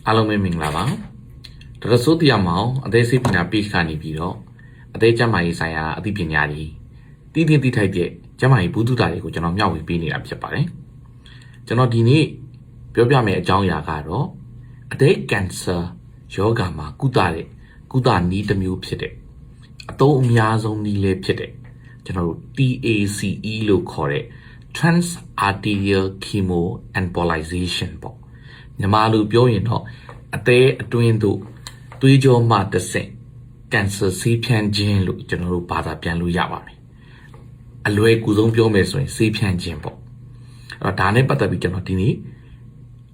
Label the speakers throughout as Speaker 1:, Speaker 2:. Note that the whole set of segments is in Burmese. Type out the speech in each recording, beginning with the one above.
Speaker 1: အားလုံးပဲမင်္ဂလာပါဒေါက်တာစိုးတရားမောင်အသေးစိတ်ပညာ page ကနေပြီးတော့အသေးကျန်းမာရေးဆိုင်ရာအသိပညာတွေတိတိထိုက်တဲ့ကျန်းမာရေးဘူးတုတာတွေကိုကျွန်တော်မျှဝေပေးနေတာဖြစ်ပါတယ်ကျွန်တော်ဒီနေ့ပြောပြမယ့်အကြောင်းအရာကတော့အသေးကင်ဆာယောဂါမှာကုသနည်းတစ်မျိုးဖြစ်တဲ့အသုံးအများဆုံးနည်းလေးဖြစ်တဲ့ကျွန်တော်တို့ TACE လို့ခေါ်တဲ့ Trans-Arterial Chemoembolization ပေါ့မြန်မာလိုပြောရင်တော့အသေးအတွင်းသို့သွေးကြောမှတစ်ဆင့်ကင်ဆာဆေးဖြန့်ခြင်းလို့ကျွန်တော်တို့ဘာသာပြန်လို့ရပါမယ်အလွယ်ကူဆုံးပြောမယ်ဆိုရင်ဆေးဖြန့်ခြင်းပေါ့အဲ့တော့ဒါနဲ့ပတ်သက်ပြီးကျွန်တော်ဒီနေ့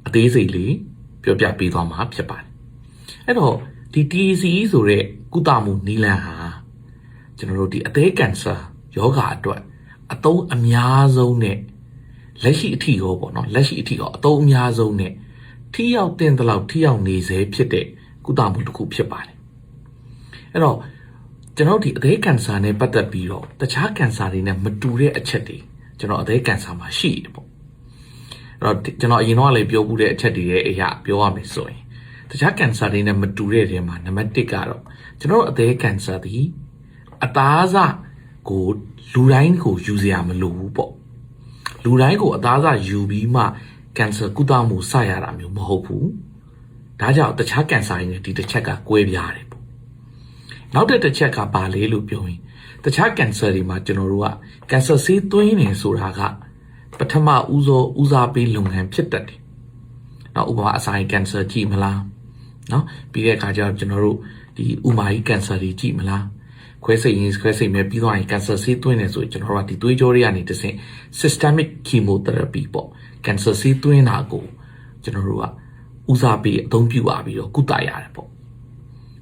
Speaker 1: အသေးစိတ်လေးပြောပြပေးသွားမှာဖြစ်ပါတယ်အဲ့တော့ဒီ TACE ဆိုတဲ့ကုသမှုနည်းလမ်းဟာကျွန်တော်တို့ဒီအသေးကင်ဆာယောဂါအတွက်အသုံးအများဆုံးနဲ့လက်ရှိအထိရောပေါ့နော်လက်ရှိအထိရောအသုံးအများဆုံးနဲ့ထိရောက်တဲ့လောက်ထိရောက်နေစေဖြစ်တဲ့ကုသမှုတစ်ခုဖြစ်ပါတယ်အဲ့တော့ကျွန်တော်ဒီအသေးကင်ဆာနဲ့ပတ်သက်ပြီးတော့တခြားကင်ဆာတွေနဲ့မတူတဲ့အချက်တွေကျွန်တော်အသေးကင်ဆာမှာရှိတယ်ပေါ့အဲ့တော့ကျွန်တော်အရင်တော့လည်းပြောမှုတဲ့အချက်တွေရဲ့အရာပြောရမယ်ဆိုရင်တခြားကင်ဆာတွေနဲ့မတူတဲ့နေရာမှာနံပါတ်1ကတော့ကျွန်တော်အသေးကင်ဆာဒီအသားစကိုလူတိုင်းကိုယူစရာမလိုဘူးပေါ့လူတိုင်းကိုအသားစယူပြီးမှကင်ဆာကုသမှုစရတာမျိုးမဟုတ်ဘူးဒါကြောင့်တခြားကင်ဆာတွေနဲ့ဒီတစ်ချက်ကကွဲပြားတယ်ပေါ့နောက်တစ်ချက်ကဘာလဲလို့ပြောရင်တခြားကင်ဆာတွေမှာကျွန်တော်တို့ကကင်ဆာဆေးသွင်းနေဆိုတာကပထမဦးစားပေးလုပ်ငန်းဖြစ်တတ်တယ်နောက်ဥပမာအစာရင်ကင်ဆာကြည့်မလားနော်ပြီးတဲ့အခါကျတော့ကျွန်တော်တို့ဒီဥမာကြီးကင်ဆာတွေကြည့်မလားခွဲစိတ်မဲ့ပြီးတော့ကင်ဆာဆေးသွင်းနေဆိုရင်ကျွန်တော်တို့ကဒီသွေးကြောတွေကနေတစ်ဆင့် systemic chemotherapy ပေါ့ကင်ဆာဆေးသွင်းတာကိုကျွန်တော်တို့ကဦးစားပေးအသုံးပြုပါပြီးတော့ကုသရတယ်ပေါ့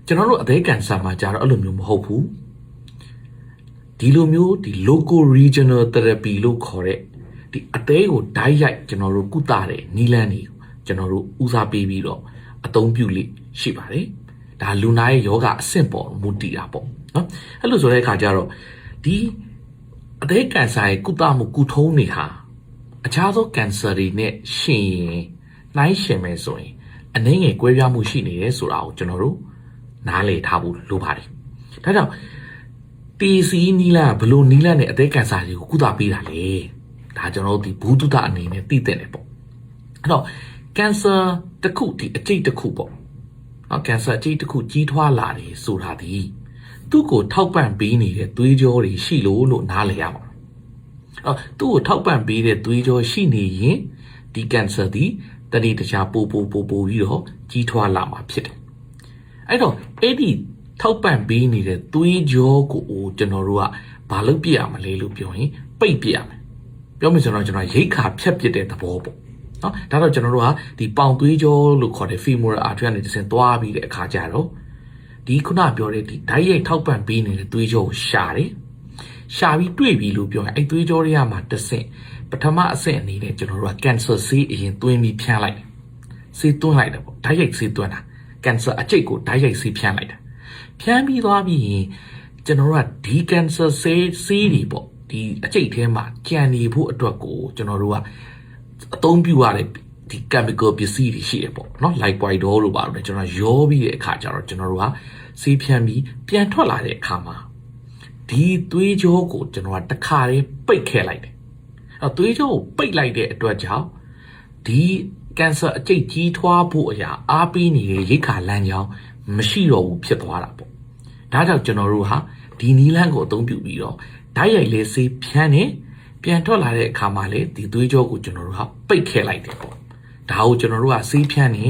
Speaker 1: ကျွန်တော်တို့အသေးကင်ဆာမှာကြတော့အဲ့လိုမျိုးမဟုတ်ဘူးဒီလိုမျိုးဒီ local regional therapy လို့ခေါ်တဲ့ဒီအသေးကိုဓာတ်ရိုက်ကျွန်တော်တို့ကုသတဲ့နည်းလမ်းတွေကျွန်တော်တို့ဦးစားပေးပြီးတော့အသုံးပြုလိရှိပါတယ်ဒါလူနာရဲ့ယောဂအဆင့်ပေါ်မူတည်တာပေါ့နော်အဲ့လိုဆိုတဲ့အခါကျတော့ဒီအသေးကင်ဆာရဲ့ကုသမှုကုထုံးတွေဟာအခြားသောကင်ဆာတွေနဲ့ရှင်ရင်နှိုင်းရှင်မယ်ဆိုရင်အနည်းငယ်ကွဲပြားမှုရှိနေတယ်ဆိုတာကိုကျွန်တော်တို့နားလည်ထားဖို့လိုပါတယ်ဒါကြောင့် TACE နီးလန်းဘလို့နီးလန်းနဲ့အသေးကင်ဆာတွေကိုကုသပေးတာလေဒါကျွန်တော်တို့ဒီဘူးတုဒအနေနဲ့သိတဲ့တယ်ပေါ့အဲ့တော့ကင်ဆာတစ်ခုဒီအကျိတ်တစ်ခုပေါ့နော်ကင်ဆာအကျိတ်တစ်ခုကြီးထွားလာတယ်ဆိုတာဒီသူ့ကိုထောက်ပံ့ပေးနေတဲ့သွေးကြောတွေရှိလို့နားလည်ရမှာသူ့ကိုထောက်ပံ့ပေးတဲ့သွေးကြောရှိနေရင်ဒီကင်ဆာဒီတတိတခြားပိုပြီးတော့ကြီးထွားလာမှာဖြစ်တယ်အဲ့တော့အဲ့ဒီထောက်ပံ့ပေးနေတဲ့သွေးကြောကိုကျွန်တော်တို့ကဘာလုပ်ပြရမလဲလို့ပြောရင်ပိတ်ပြရမယ်ပြောမယ်ဆိုတော့ကျွန်တော်ရိတ်ခါဖြတ်ပစ်တဲ့သဘောပေါ့နော်ဒါတော့ကျွန်တော်တို့ကဒီပေါင်သွေးကြောလို့ခေါ်တဲ့ femoral artery ကနေတစ်ဆင့်သွားပြီးတဲ့အခါကျတော့ဒီခုနပြောတဲ့ဒီဓာတ်ရိုက်ထောက်ပံ့ပေးနေတဲ့သွေးကြောကိုရှာပြီးတွေ့ပြီလို့ပြောရင်အဲ့သွေးကြောတွေကမှတစ်ဆင့်ပထမအဆင့်အနေနဲ့ကျွန်တော်တို့ကကင်ဆာဆေးအရင်သွင်းပြီးဖြန်းလိုက်တယ်ဆေးသွင်းလိုက်တယ်ပေါ့ဓာတ်ရိုက်ဆေးသွင်းတာကင်ဆာအကျိတ်ကိုဓာတ်ရိုက်ဆေးဖြန်းလိုက်တာဖြန်းပြီးသွားပြီးရင်ကျွန်တော်တို့ကဒီကင်ဆာဆေးတွေပေါ့ဒီအကျိတ်ထဲမှာကြံနေဖို့အတွက်ကိုကျွန်တော်တို့ကအသုံးပြုရတဲ့ဒီ chemical ပစ္စည်းတွေရှိတယ်ပေါ့နော် like poidol လို့ပါလို့ကျွန်တော်ရောပြီးတဲ့အခါကျတော့ကျွန်တော်တို့ကဆေးဖြန်းပြီးပြန်ထွက်လာတဲ့အခါမှာဒီသွေးကြောကိုကျွန်တော်ကတစ်ခါလေးပိတ်ခဲ့လိုက်တယ်အဲသွေးကြောကိုပိတ်လိုက်တဲ့အတွက်ကြောင့်ဒီကင်ဆာအကျိတ်ကြီးထွားဖို့အရာအားပေးနေတဲ့ရိတ်ခါလမ်းကြောင်းမရှိတော့ဘူးဖြစ်သွားတာပေါ့ဒါကြောင့်ကျွန်တော်တို့ဟာဒီနီးလန်းကိုအသုံးပြုပြီးတော့ဓာတ်ရိုက်လေးဆေးဖြန်းနေပြန်ထွက်လာတဲ့အခါမှာလေဒီသွေးကြောကိုကျွန်တော်တို့ဟာပိတ်ခဲ့လိုက်တယ်ပေါ့ဒါကိုကျွန်တော်တို့ကဆေးဖြန်းနေ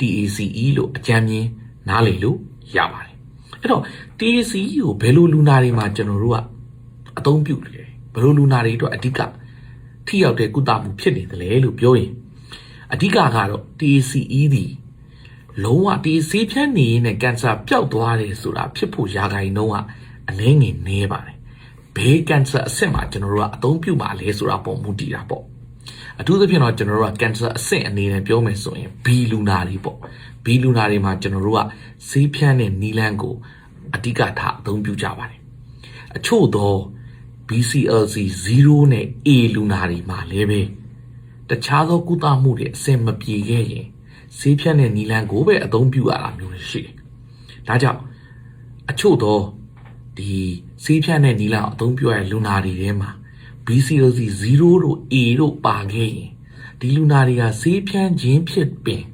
Speaker 1: TACE လို့အကြမ်းမြင်နားလည်လို့ရပါတယ်အဲ့တော့ TACE ကိုဘယ်လိုလူနာတွေမှာကျွန်တော်တို့ကအသုံးပြုလဲဘယ်လိုလူနာတွေအတွက်အဓိကထိရောက်တဲ့ကုသမှုဖြစ်နေတယ်လေလို့ပြောရင်အဓိကကတော့ TACE ဒီလုံးဝ TACE ဖြန်းနေရင်ကင်ဆာပျောက်သွားတယ်ဆိုတာဖြစ်ဖို့ရာဂိုင်နှုန်းကအနည်းငယ်နည်းပါတယ်ဘေးကင်ဆာအဆင့်မှာကျွန်တော်တို့ကအသုံးပြုမှာလဲဆိုတာပေါ်မူတည်တာပေါ့အထူးသဖြင့်တော့ကျွန်တော်တို့ကကင်ဆာအဆင့်အနေနဲ့ပြောမယ်ဆိုရင် B လူနာတွေပေါ့ B လူနာတွေမှာကျွန်တော်တို့ကဆေးဖြန်းတဲ့နီလန်းကိုအဓိကထားအသုံးပြုကြပါတယ်အချို့သော BCLC 0နဲ့ A လူနာတွေမှာလည်းပဲတခြားသောကုသမှုတွေအဆင်မပြေခဲ့ရင် ဆေးဖြတ်တဲ့နီလန်ကိုပဲအသုံးပြုရတာမျိုးရှိတယ်ဒါကြောင့်အချို့တော့ဒီဆေးဖြတ်တဲ့နီလန်အသုံးပြုရတဲ့လူနာတွေထဲမှာ BCLC 0တို့ A တို့ပါခဲ့ရင်ဒီလူနာတွေကဆေးဖြတ်ခြင်းဖြစ်ပင်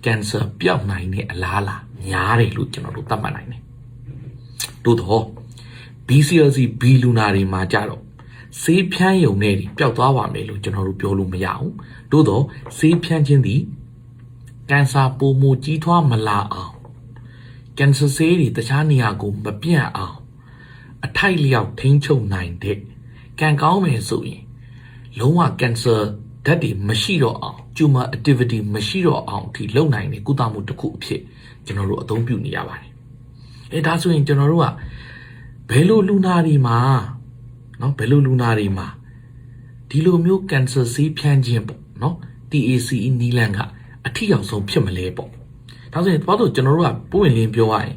Speaker 1: ကင်ဆာပျောက်နိုင်တဲ့အလားအလာများတယ်လို့ကျွန်တော်တို့သတ်မှတ်နိုင်တယ်သို့တော့ BCLC B လူနာတွေမှာကြတော့ဆေးဖြန်းယုံနဲ့ပျောက်သွားပါမယ်လို့ကျွန်တော်တို့ပြောလို့မရဘူးသို့တော့ဆေးဖြန်းခြင်းသည်ကင်ဆာပိုမိုကြီးထွားမလာအောင်ကင်ဆာဆေးတွေတခြားနေရာကိုမပြန့်အောင်အထိုက်လျောက်ထိန်းချုပ်နိုင်တဲ့ကံကောင်းမယ်ဆိုရင်လုံးဝကင်ဆာဓာတ်တွေမရှိတော့အောင် tumor activity မရှိတော့အောင်အထိလုပ်နိုင်တဲ့ကုသမှုတစ်ခုအဖြစ်ကျွန်တော်တို့အသုံးပြုနေရပါတယ်ဒါဆိုရင်ကျွန်တော်တို့ကဘယ်လိုလူနာတွေမှာနော်ဘယ်လိုလူနာတွေမှာဒီလိုမျိုးကင်ဆာဆေးဖြန်းခြင်းပေါ့နော် TACE နီလန်ကအထီအောင်ဆုံးဖြစ်မလဲပေါ့ဒါဆိုရင်ဘာလို့ကျွန်တော်တို့ကပို့ဝင်လင်းပြောရရင်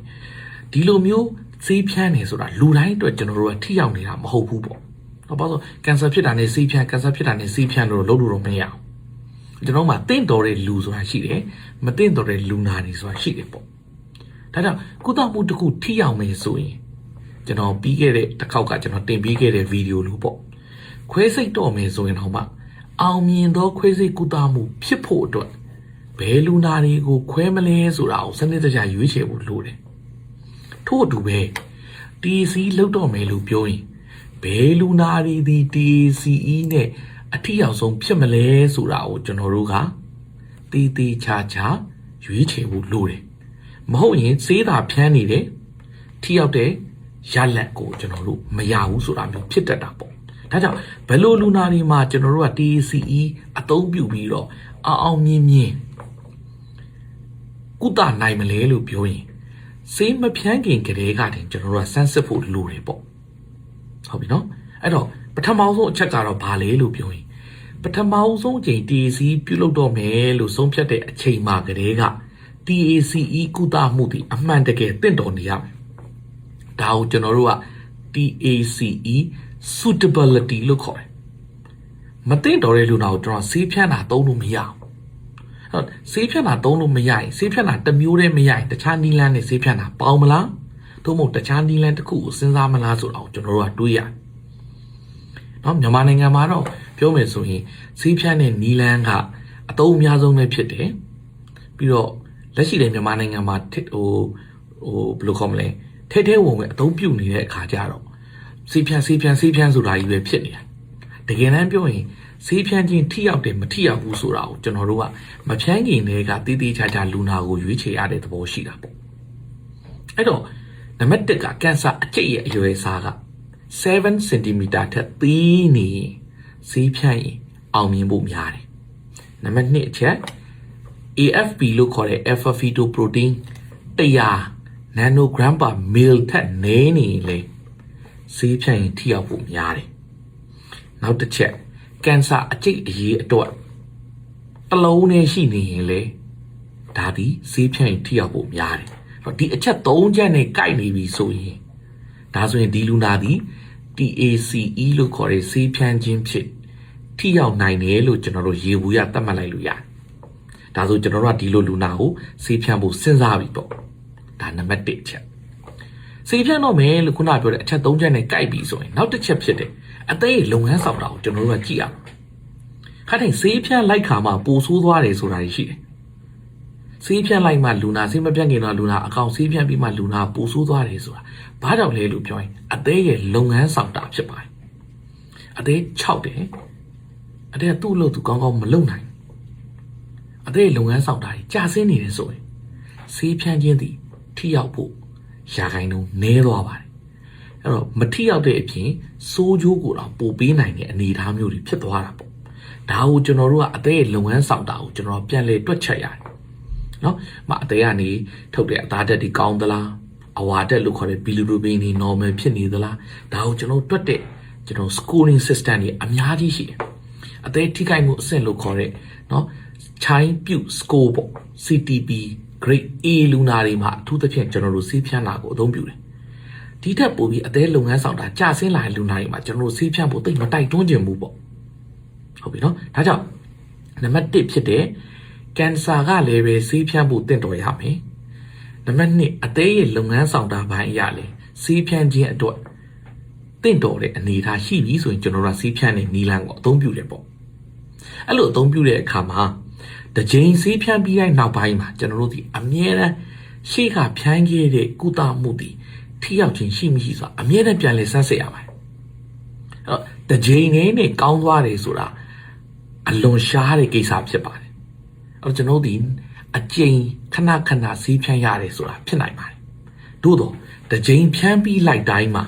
Speaker 1: ဒီလိုမျိုးဆေးဖြန်းနေဆိုတာလူတိုင်းအတွက်ကျွန်တော်တို့ကထိရောက်နေတာမဟုတ်ဘူးပေါ့ဘာလို့ကင်ဆာဖြစ်တာနဲ့ဆေးဖြန်းကင်ဆာဖြစ်တာနဲ့ဆေးဖြန်းလို့လုပ်လို့တော့မရဘူးကျွန်တော်မှတင့်တော်တဲ့လူဆိုတာရှိတယ်မတင့်တော်တဲ့လူနာတွေဆိုတာရှိတယ်ပေါ့ဒါကြောင့်ကုသမှုတစ်ခုထိရောက်မယ်ဆိုရင်ကျွန်တော်ပြီးခဲ့တဲ့တစ်ခေါက်ကကျွန်တော်တင်ပေးခဲ့တဲ့ဗီဒီယိုလို့ပေါ့ခွဲစိတ်တော့မယ်ဆိုရင်တော့မှအောင်မြင်သောခွဲစိတ်ကုသမှုဖြစ်ဖို့အတွက်ဘယ်လူနာတွေကိုခွဲမလဲဆိုတာကိုစနစ်တကျရွေးချယ်ဖို့လိုတယ်ထို့အတူပဲ TAC လောက်တော့မယ်လို့ပြောရင်ဘယ်လူနာတွေဒီ TACE နဲ့အထီအောင်ဆုံးဖြစ်မလဲဆိုတာကိုကျွန်တော်တို့ကတေးသေးချာချာရွေးချယ်ဖို့လိုတယ်မဟုတ်ရင်စေးတာဖြန်းနေတယ်ထိရောက်တဲ့ရလက်ကိုကျွန်တော်တို့မရဘူးဆိုတာမျိုးဖြစ်တတ်တာပေါ့ဒါကြောင့်ဘယ်လိုလူနာတွေမှာကျွန်တော်တို့က TACE အသုံးပြုပြီးတော့အောင်မြင်မြင်ကုသနိုင်မလဲလို့ပြောရင်စေးမဖြန်းခင်ကလေးကတင်ကျွန်တော်တို့ကစမ်းစစ်ဖို့လိုတယ်ပေါ့ဟုတ်ပြီနော်အဲ့တော့ပထမဆုံးအချက်ကတော့ဘာလဲလို့ပြောရင်ပထမဆုံးအချိန် TACE ပြုလုပ်တော့မယ်လို့ဆုံးဖြတ်တဲ့အချိန်မှာကလေးက TACE ကုသမှုဒီအမှန်တကယ်တင့်တော်နေရမယ်ဒါကိုကျွန်တော်တို့က TACE suitability လို့ခေါ်တယ်မတင့်တော်တဲ့လူနာကိုကျွန်တော်ဆေးဖြန်းတာသုံးလို့မရဘူးဟုတ်ဆေးဖြန်းတာသုံးလို့မရရင်ဆေးဖြန်းတာတစ်မျိုးတည်းမရရင်တခြားနီလန်းနဲ့ဆေးဖြန်းတာပေါင်းမလားသို့မဟုတ်တခြားနီလန်းတစ်ခုကိုစဉ်းစားမလားဆိုတော့ကျွန်တော်တို့ကတွေးရတယ်နော်မြန်မာနိုင်ငံမှာတော့ပြောမယ်ဆိုရင်ဆေးဖြန်းတဲ့နီလန်းကအသုံးအများဆုံးပဲဖြစ်တယ်ပြီးတော့လက်ရှိတဲ့မြန်မာနိုင်ငံမှာဘယ်လိုခေါ်မလဲထဲဝင်အသုံးပြုနေတဲ့အခါကျတော့ဆေးဖြန်းဆိုတာကြီးပဲဖြစ်နေတာတကယ်တမ်းပြောရင်ဆေးဖြန်းခြင်းထိရောက်တယ်မထိရောက်ဘူးဆိုတာကိုကျွန်တော်တို့ကမဖြန်းခင်တည်းကတေးသေးချာချာလူနာကိုရွေးချယ်ရတဲ့သဘောရှိတာပေါ့အဲ့တော့နံပါတ်1ကကင်ဆာအကျိတ်ရဲ့အရွယ်အစားက7 cm ထက်သေးနေဆေးဖြန်းရင်အောင်မြင်ဖို့များတယ်နံပါတ်2အချက် AFP လို့ခေါ်တဲ့ alpha fetoprotein 100 nanogram per ml ထက်နည်းနေလေဆေးဖြန်းရင်ထိရောက်ဖို့များတယ်နောက်တစ်ချက်ကင်ဆာအကျိတ်အရေးအတွက်တစ်လုံးနဲ့ရှိနေရင်လေဒါဒီဆေးဖြန်းရင်ထိရောက်ဖို့များတယ်ဒီအချက်3ချက်နဲ့ကိုက်နေပြီဆိုရင်ဒါဆိုရင်ဒီလူနာဒီ TACE လို့ခေါ်တဲ့ဆေးဖြန်းခြင်းဖြစ်ထိရောက်နိုင်တယ်လို့ကျွန်တော်တို့ရေဘူးရသတ်မှတ်လိုက်လို့ရတယ်ဒါဆိုကျွန်တော်တို့ကဒီလိုလူနာကိုဆေးဖြန်းဖို့စဉ်းစားပြီပေါ့ဒါနံပါတ်1အချက်ဆေးဖြန်းတော့မယ်လို့ခုနပြောတဲ့အချက်3ချက်နဲ့ကိုက်ပြီဆိုရင်နောက်တစ်ချက်ဖြစ်တယ်အသေးလုပ်ငန်းဆောင်တာကိုကျွန်တော်တို့ကကြည့်အောင်ခါတိုင်းဆေးဖြန်းလိုက်ခါမှပိုဆိုးသွားတယ်ဆိုတာရှိတယ်ဆေးဖြန်းလိုက်မှလူနာဆေးမပြတ်ခင်တော့လူနာအကောင်ဆေးဖြန်းပြီးမှလူနာပိုဆိုးသွားတယ်ဆိုတာဘာကြောင့်လဲလို့ပြောရင်အသေးရဲ့လုပ်ငန်းဆောင်တာဖြစ်ပါတယ်အသေး6တယ်အသေးကသူ့လို့သူကောင်းကောင်းမလုပ်နိုင်အသေးလုပ်ငန်းဆောင်တာကြီးကြာဆင်းနေတယ်ဆိုရင်ဆေးဖြန်းခြင်းသည်ထိရောက်ဖို့ရာခိုင်နှုန်းနည်းသွားပါတယ်အဲ့တော့မထိရောက်တဲ့အပြင်စိုးကျိုးကိုတော့ပိုပေးနိုင်တဲ့အနေအထားမျိုးတွေဖြစ်သွားတာပေါ့ဒါကိုကျွန်တော်တို့ကအသေးရဲ့လုပ်ငန်းဆောင်တာကိုကျွန်တော်ပြန်လဲတွက်ချက်ရတယ်နော်မအသေးကနေထုတ်တဲ့အသားဓာတ်တွေကောင်းသလားအဝါဓာတ်လို့ခေါ်တဲ့ bilirubin တွေ normal ဖြစ်နေသလားဒါကိုကျွန်တော်တွက်တဲ့ကျွန်တော် scoring system တွေအများကြီးရှိတယ်အသေးထိခိုက်မှုအဆင့်လို့ခေါ်တဲ့နော်ချိုင်းပြုတ် score ပေါ့ CTP grade A လူနာတွေမှာအထူးသဖြင့်ကျွန်တော်တို့ဆေးဖြန်းတာကိုအသုံးပြုတယ်ဒီထက်ပိုပြီးအသေးလုပ်ငန်းဆောင်တာကြာဆင်းလာတဲ့လူနာတွေမှာကျွန်တော်တို့ဆေးဖြန်းဖို့တိတ်မတိုက်တွန်းခြင်းဘူးပေါ့ဟုတ်ပြီနော်ဒါကြောင့်နံပါတ်1ဖြစ်တဲ့ ကန်ဆာကလည်းပဲဆေးဖြန်းဖို့တင့်တော်ရမယ်နံပါတ်2အသေးရဲ့လုပ်ငန်းဆောင်တာပိုင်းအရာလေဆေးဖြန်းခြင်းအတွက်တင့်တော်တဲ့အနေအထားရှိပြီဆိုရင်ကျွန်တော်တို့ဆေးဖြန်းတဲ့နီလန်းကိုအသုံးပြုတယ်ပေါ့အဲ့လိုအသုံးပြုတဲ့အခါမှာတစ်ချိန်ဆေးဖြန်းပြီးတိုင်းနောက်ပိုင်းမှာကျွန်တော်တို့ဒီအမြဲတမ်းရှေ့ကဖြန်းခဲ့တဲ့ကုသမှုတွေထိရောက်ခြင်းရှိမရှိဆိုတာအမြဲတမ်းပြန်လည်ဆန်းစစ်ရပါတယ်အဲ့တော့တစ်ချိန်နဲ့ကောင်းသွားတယ်ဆိုတာအလွန်ရှားတဲ့ကိစ္စဖြစ်ပါတယ်အဲ့တော့ကျွန်တော်တို့ဒီအကျဉ်ခဏခဏဆေးဖြန်းရတယ်ဆိုတာဖြစ်နိုင်ပါတယ်သို့တော့တစ်ချိန်ဖြန်းပြီးလိုက်တိုင်းမှာ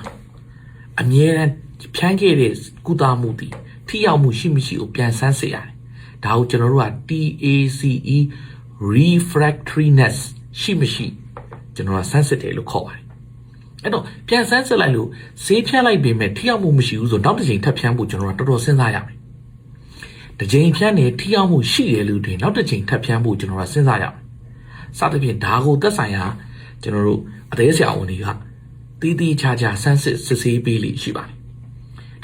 Speaker 1: အမြဲတမ်းဖြန်းခဲ့တဲ့ကုသမှုတွေထိရောက်မှုရှိမရှိကိုပြန်ဆန်းစစ်ရတယ်ဒါကိုကျွန်တော်တို့က TACE refractoriness ရှိမရှိကျွန်တော်ကဆန်းစစ်တယ်လို့ခေါ်ပါတယ်အဲ့တော့ပြန်ဆန်းစစ်လိုက်လို့ဈေးဖြန်းလိုက်ပေမဲ့ထိရောက်မှုမရှိဘူးဆိုတော့နောက်တစ်ချိန်ထပ်ဖြန်းဖို့ကျွန်တော်ကတော်တော်စဉ်းစားရမယ်တစ်ချိန်ဖြန်းနေထိရောက်မှုရှိတယ်လို့တွင်နောက်တစ်ချိန်ထပ်ဖြန်းဖို့ကျွန်တော်ကစဉ်းစားရမယ်စသဖြင့်ဒါကိုသက်ဆိုင်ရာကျွန်တော်တို့အသေးဆရာဝန်တွေကတီးတီးခြားခြားဆန်းစစ်စစ်ဆေးပေးလိရှိပါတယ်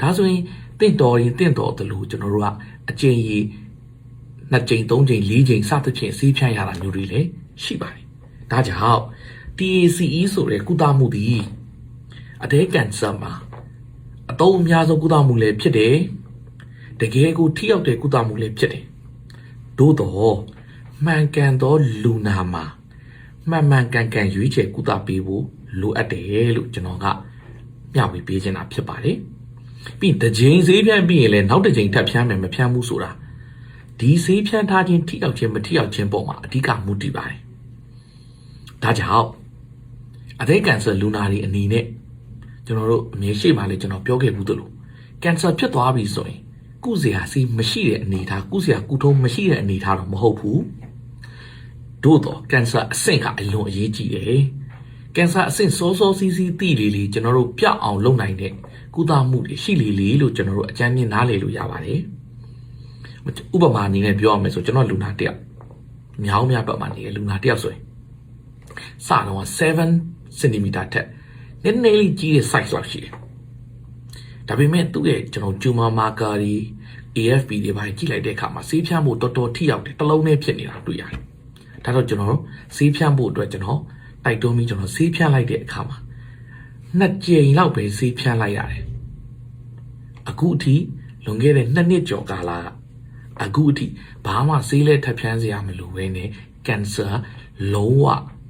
Speaker 1: ဒါဆိုရင်တင့်တော်ရင်တင့်တော်တယ်လို့ကျွန်တော်တို့ကအကျဉ်းကြီး2ချိန်3ချိန်4ချိန်စသဖြင့်ဈေးဖြန်းရတာမျိုးတွေလည်းရှိပါတယ်ဒါကြောင့် TACE ဆိုတဲ့ကုသမှုသည်အသေးကန်ဆာမှာအသုံးအများဆုံးကုသမှုလည်းဖြစ်တယ်တကယ်ကိုထိရောက်တဲ့ကုသမှုလည်းဖြစ်တယ်သို့တော့မှန်ကန်သောလူနာမှာမှန်ကန်ရွေးချယ်ကုသပေးဖို့လိုအပ်တယ်လို့ကျွန်တော်ကမျှဝေပေးချင်တာဖြစ်ပါတယ်ပြီးတစ်ချိန်ဈေးဖြန်းပြီးရင်လည်းနောက်တစ်ချိန်ထပ်ဖြန်းမယ်မဖြန်းဘူးဆိုတာဒီဈေးဖြန်းထားခြင်းထိရောက်ခြင်းမထိရောက်ခြင်းပေါ်မှာအဓိကမူတည်ပါတယ်ဒါကြောင့်အသေးကန်ဆာလူနာတွေအနေနဲ့ကျွန်တော်တို့အမြဲရှိမှလည်းကျွန်တော်ပြောခဲ့ဘူးသလိုကန်ဆာဖြစ်သွားပြီဆိုရင်ကုစရာစီမရှိတဲ့အနေအထားကုစရာကုထုံးမရှိတဲ့အနေအထားတော့မဟုတ်ဘူးသို့တော့ကန်ဆာအဆင့်ကအလွန်အရေးကြီးတယ်ကန်ဆာအဆင့်စောစောစီးစီးတိလေးကျွန်တော်တို့ပြအောင်လုပ်နိုင်တဲ့ကုသမှုတွေရှိလေလို့ကျွန်တော်တို့အကြမ်းမြင်နားလည်လို့ရပါတယ်ဥပမာအနေနဲ့ပြောရမယ်ဆိုကျွန်တော်လူနာတစ်ယောက်မြောင်းမြပတ်မှနေတဲ့လူနာတစ်ယောက်ဆိုရင်စတော့7 cm ထက်နည်းနည်းလေးကြီးတဲ့ size လောက်ရှိတယ်ဒါပေမဲ့သူ့ရဲ့ကျွန်တော် tumor marker တွေ AFP တွေပါကြည့်လိုက်တဲ့အခါမှာဆေးဖြန်းဖို့တော်တော်ထိရောက်တယ်တစ်လုံးနဲ့ဖြစ်နေတာတွေ့ရတယ်ဒါတော့ကျွန်တော်ဆေးဖြန်းဖို့အတွက်ကျွန်တော်တိုက်တွန်းပြီးကျွန်တော်ဆေးဖြန်းလိုက်တဲ့အခါမှာ2ကြိမ်လောက်ပဲဆေးဖြန်းလိုက်ရတယ်အခုအထိလွန်ခဲ့တဲ့2နှစ်ကျော်ကာလကအခုအထိဘာမှဆေးလဲထပ်ဖြန်းစရာမလိုဘဲနဲ့ကင်ဆာလုံးဝ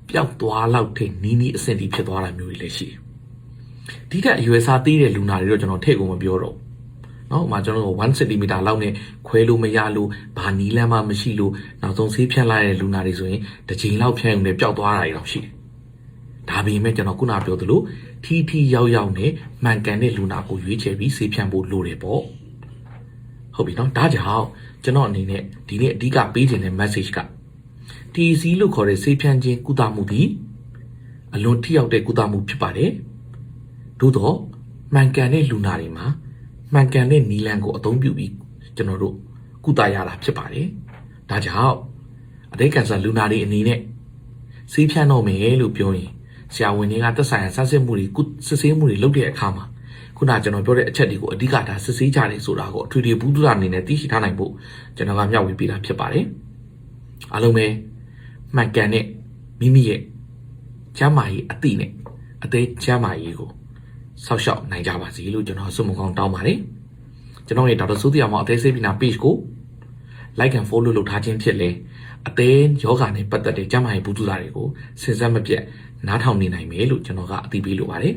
Speaker 1: ပျောက်သွားလောက်တဲ့နီးအဆင့်ထိဖြစ်သွားတာမျိုးတွေလည်းရှိတယ်ဒီကအရွယ်စားသေးတဲ့လူနာတွေတော့ကျွန်တော်ထည့်ကုန်မပြောတော့နော်။ကျွန်တော်တို့1 cm လောက်နဲ့ခွဲလို့မရလို့ဘာနီးလမ်းမှမရှိလို့နောက်ဆုံးဆေးဖြတ်လိုက်တဲ့လူနာတွေဆိုရင်တစ်ချိန်လောက်ဖြတ်ရုံနဲ့ပျောက်သွားတာတွေတော့ရှိတယ်။ဒါပေမဲ့ကျွန်တော်ခုနပြောသလိုထီရောက်နဲ့မှန်ကန်တဲ့လူနာကိုရွေးချယ်ပြီးဆေးဖြတ်ဖို့လိုတယ်ပေါ့။ဟုတ်ပြီနော်။ဒါကြောင့်ကျွန်တော်အနေနဲ့ဒီနေ့အဓိကပေးချင်တဲ့ message က TACE လို့ခေါ်တဲ့ဆေးဖြတ်ခြင်းကုသမှုဒီအလွန်ထိရောက်တဲ့ကုသမှုဖြစ်ပါတယ်။သို့တော့မှန်ကန်တဲ့လူနာတွေမှာမှန်ကန်တဲ့နီလန်ကိုအသုံးပြုပြီးကျွန်တော်တို့ကုသရတာဖြစ်ပါတယ်။ဒါကြောင့်အသေးကန်ဆာလူနာတွေအနေနဲ့ဆေးဖြန်းတော့မယ်လို့ပြောရင်ဆရာဝန်တွေကသက်ဆိုင်ရာဆက်စစ်မှုတွေစစ်ဆေးမှုတွေလုပ်တဲ့အခါမှာခုနကျွန်တော်ပြောတဲ့အချက်တွေကိုအဓိကဒါစစ်ဆေးကြတယ်ဆိုတာကိုအထွေထွေဘူးတုဒအနေနဲ့သိရှိထားနိုင်ဖို့ကျွန်တော်ကမျှဝေပေးတာဖြစ်ပါတယ်။အားလုံးပဲမှန်ကန်တဲ့မိမိရဲ့ကျန်းမာရေးအသိနဲ့အသေးကျန်းမာရေးကိုဆောက်ရှောက်နိုင်ကြပါစေလို့ကျွန်တော်ဆုမကောင်းတောင်းပါတယ်ကျွန်တော်ရဲ့ဒေါက်တာစိုးတရားမောင်အသေးစိတ်ပညာ page ကို like and follow လုပ်ထားခြင်းဖြစ်လေအသေးယောဂနဲ့ပတ်သက်တဲ့ကျန်းမာရေးဘူးတုဒတွေကိုစဉ်ဆက်မပြတ်နားထောင်နေနိုင်မယ်လို့ကျွန်တော်ကအသိပေးလိုပါတယ်